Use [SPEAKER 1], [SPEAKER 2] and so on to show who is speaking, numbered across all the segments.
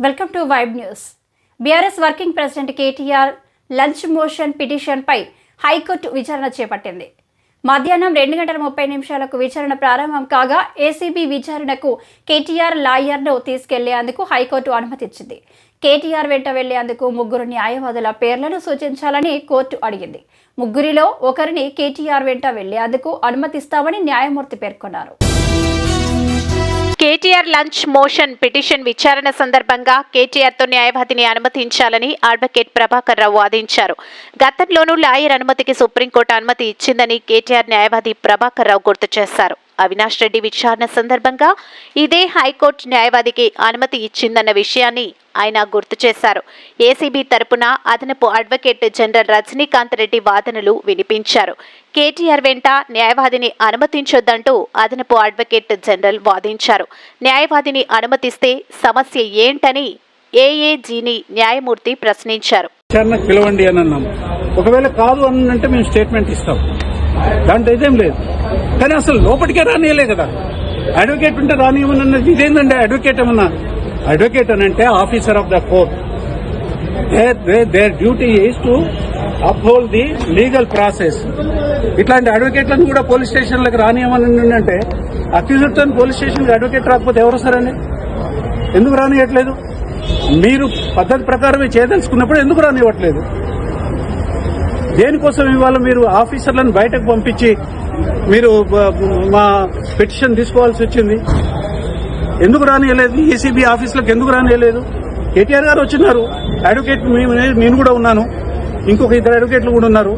[SPEAKER 1] Welcome to vibe news. BRS working president KTR lunch motion పిటిషన్పై high court విచారణ చేపట్టింది. మధ్యాహ్నం 2:30 విచారణ ప్రారంభం కాగా ఏసీబీ విచారణకు కేటీఆర్ లాయర్ను తీసుకెళ్లేందుకు హైకోర్టు అనుమతిచ్చింది. కేటీఆర్ వెంట వెళ్లేందుకు 3 న్యాయవాదుల పేర్లను సూచించాలని కోర్టు అడిగింది. 3లో ఒకరిని కేటీఆర్ వెంట వెళ్లేందుకు అనుమతిస్తామని న్యాయమూర్తి పేర్కొన్నారు.
[SPEAKER 2] కేటీఆర్ లంచ్ మోషన్ పిటిషన్ విచారణ సందర్భంగా కేటీఆర్తో న్యాయవాదిని అనుమతించాలని అడ్వకేట్ ప్రభాకర్ రావు వాదించారు. గతంలోనూ లాయర్ అనుమతికి సుప్రీంకోర్టు అనుమతి ఇచ్చిందని కేటీఆర్ న్యాయవాది ప్రభాకర్ రావు గుర్తు చేశారు. అవినాష్ రెడ్డి విచారణ సందర్భంగా ఇదే హైకోర్టు న్యాయవాదికి అనుమతి ఇచ్చిందన్న విషయాన్ని ఆయన గుర్తు చేశారు. ఏసీబీ తరపున అదనపు అడ్వకేట్ జనరల్ రజనీకాంత్ రెడ్డి వాదనలు వినిపించారు. కేటీఆర్ వెంట న్యాయవాదిని అనుమతించొద్దంటూ అదనపు అడ్వకేట్ జనరల్ వాదించారు. న్యాయవాదిని అనుమతిస్తే సమస్య ఏంటని ఏఏజీని న్యాయమూర్తి ప్రశ్నించారు.
[SPEAKER 3] పిలవండి అని అన్నాం. ఒకవేళ కాదు అని అంటే మేము స్టేట్మెంట్ ఇస్తాం, దాంట్లో ఇదేం లేదు. కానీ అసలు లోపలికే రానియలే కదా. అడ్వకేట్ ఉంటే రానియమన్నది ఇదేందండి? అడ్వకేట్ ఏమన్నా? అడ్వకేట్ అని అంటే officer of the court. Their duty is to uphold the legal process. ఇట్లాంటి అడ్వకేట్లను కూడా పోలీస్ స్టేషన్లకు రానియమని అంటే అక్యూజర్తో పోలీస్ స్టేషన్కి అడ్వకేట్ రాకపోతే ఎవరు వస్తారండి? ఎందుకు రానియట్లేదు? మీరు పద్ధతి ప్రకారమే చేయదలుచుకున్నప్పుడు ఎందుకు రానివ్వట్లేదు? దేనికోసం ఇవాళ మీరు ఆఫీసర్లను బయటకు పంపించి మీరు మా పిటిషన్ తీసుకోవాల్సి వచ్చింది? ఎందుకు రానియలేదు? ఏసీబీ ఆఫీసులకు ఎందుకు రానియలేదు? కేటీఆర్ గారు వచ్చినారు, అడ్వకేట్ నేను కూడా ఉన్నాను, ఇంకొక 2 అడ్వకేట్లు కూడా ఉన్నారు.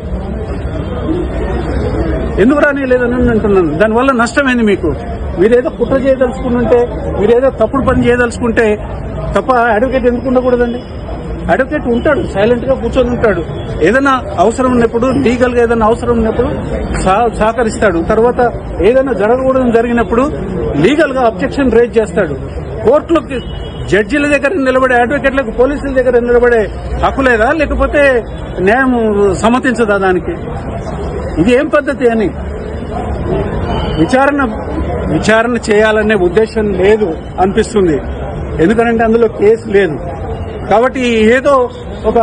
[SPEAKER 3] ఎందుకు రానియలేదని అంటున్నాను. దానివల్ల నష్టమైంది మీకు. మీరేదో కుట్ర చేయదలుచుకుంటే, మీరేదో తప్పుడు పని చేయదలుచుకుంటే తప్ప అడ్వకేట్ ఎందుకు ఉండకూడదండి? అడ్వకేట్ ఉంటాడు, సైలెంట్ గా కూర్చొని ఉంటాడు. ఏదైనా అవసరం ఉన్నప్పుడు, లీగల్ గా ఏదైనా అవసరం ఉన్నప్పుడు సహకరిస్తాడు. తర్వాత ఏదైనా జరగకూడదని జరిగినప్పుడు లీగల్ గా అబ్జెక్షన్ రేజ్ చేస్తాడు. కోర్టులోకి జడ్జీల దగ్గర నిలబడే అడ్వకేట్లకు పోలీసుల దగ్గర నిలబడే హక్కు లేదా? లేకపోతే న్యాయం సమ్మతించదా దానికి? ఇది ఏం పద్ధతి అని విచారణ చేయాలనే ఉద్దేశం లేదు అనిపిస్తుంది. ఎందుకంటే అందులో కేసు లేదు కాబట్టి ఏదో ఒక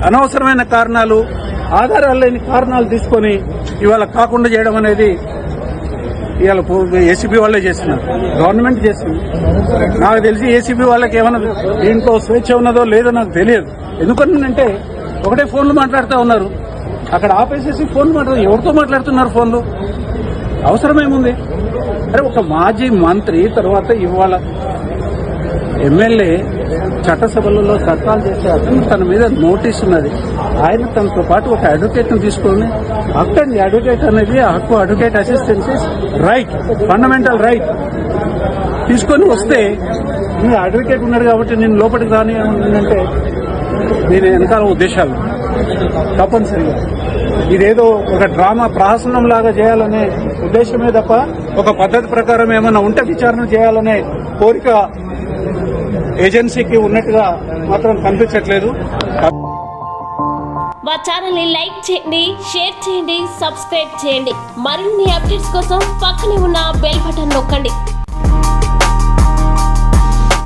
[SPEAKER 3] అనవసరమైన కారణాలు, ఆధారాలు లేని కారణాలు తీసుకొని ఇవాళ కాకుండా చేయడం అనేది ఇవాళ ఏసీబీ వాళ్ళే చేస్తున్నారు, గవర్నమెంట్ చేస్తుంది. నాకు తెలిసి ఏసీబీ వాళ్ళకి ఏమైనా దీంట్లో స్వేచ్ఛ ఉన్నదో లేదో నాకు తెలియదు. ఎందుకంటే ఒకటే ఫోన్లు మాట్లాడుతూ ఉన్నారు, అక్కడ ఆపేసేసి ఫోన్లు మాట్లాడుతున్నారు. ఎవరితో మాట్లాడుతున్నారు ఫోన్లు? అవసరమేముంది? అరే ఒక మాజీ మంత్రి తర్వాత ఇవాళ ఎమ్మెల్యే చట్టసభలలో చట్టాలు చేసే అతను తన మీద నోటీస్ ఉన్నది. ఆయన తనతో పాటు ఒక అడ్వకేట్ ను తీసుకొని హక్కు, అడ్వకేట్ అనేది హక్కు, advocate assistance right, fundamental right. తీసుకొని వస్తే మీరు అడ్వకేట్ ఉన్నాడు కాబట్టి నేను లోపలికి రాని అంటే దీని వెనకాల ఉద్దేశాలు తప్పనిసరిగా ఇదేదో ఒక డ్రామా ప్రహసనం లాగా చేయాలనే ఉద్దేశమే తప్ప ఒక పద్ధతి ప్రకారం ఏమైనా ఉంటే విచారణ చేయాలనే కోరిక ఏజెన్సీకి ఉన్నట్టుగా మాత్రం కనిపించట్లేదు.
[SPEAKER 4] మా ఛానల్ ని లైక్ చేయండి, షేర్ చేయండి, సబ్స్క్రైబ్ చేయండి. మరిన్ని అప్డేట్స్ కోసం పక్కనే ఉన్న బెల్ బటన్ నొక్కండి.